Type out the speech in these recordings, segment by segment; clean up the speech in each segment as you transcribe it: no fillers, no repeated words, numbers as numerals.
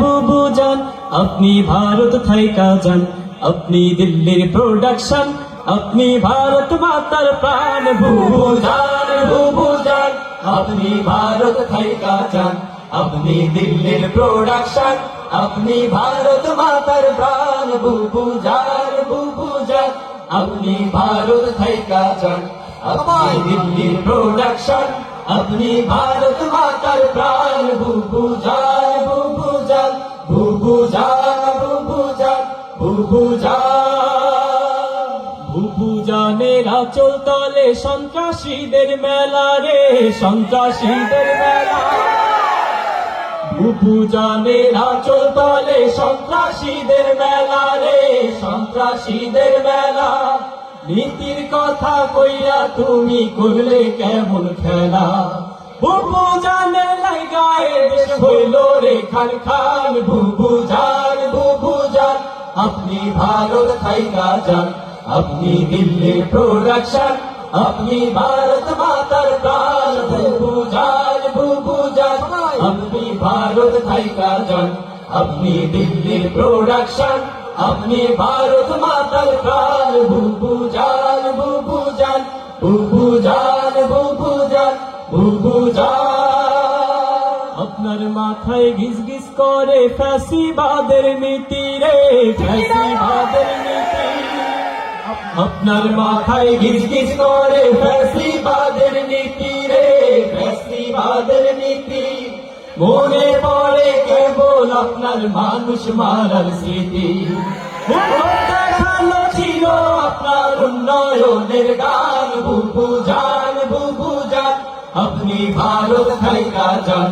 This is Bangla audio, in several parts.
বুবু জান আপনি ভারত থাইকা যান, আপনি দিল্লির প্রোডাকশন, আপনি ভারত মাতার প্রাণ। বুবু জান আপনি ভারত থাইকা যান, আপনি দিল্লির প্রোডাকশন, আপনি ভারত মাতার প্রাণ। বুবু জান আপনি ভারত থাইকা যান, আপনি দিল্লির প্রোডাকশন, আপনি ভারত মাতার প্রাণ। বুবু জান বুবু জানের আঁচল তলে সন্ত্রাসীদের মেলা রে, সন্ত্রাসীদের মেলা। বুবু জানের আঁচল তলে সন্ত্রাসীদের মেলা রে, সন্ত্রাসীদের মেলা। নীতির কথা কইয়া তুমি করলে কেমন খেলা। বুবু জানের লাগায়ে দেশ হইল রে খান খান। বুবু জান আপনি ভারত থাইকা যান, আপনি দিল্লির প্রোডাকশন, আপনি ভারত মাতার প্রাণ। বুবু জান আপনি ভারত থাইকা যান, আপনি দিল্লির প্রোডাকশন, আপনি ভারত মাতার প্রাণ। বুবু জান আপনার মাথায় গিজ গিজ করে ফ্যাসিবাদের নীতি রে, ফ্যাসিবাদের নীতি। আপনার মাথায় গিজ গিজ করে ফ্যাসিবাদের নীতি রে, ফ্যাসিবাদের নীতি। মনে পড়ে কেবল আপনার মানুষ মারার স্মৃতি। ভালো ছিল আপনার উন্নয়নের গান। বুবু জান আপনি ভারত থাইকা যান,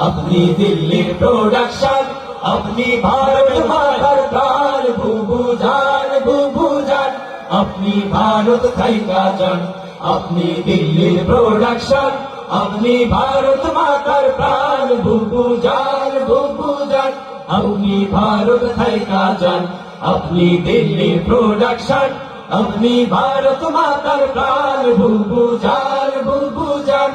আপনি দিল্লির প্রোডাকশন, আপনি ভারত মাতার প্রাণ। বুবু জান আপনি ভারত থাইকা যান, আপনি দিল্লির প্রোডাকশন, আপনি ভারত মাতার প্রাণ। বুবু জান আপনি ভারত থাইকা যান, আপনি দিল্লির প্রোডাকশন, আপনি ভারত মাতার প্রাণ। বুবু জান বুবু জান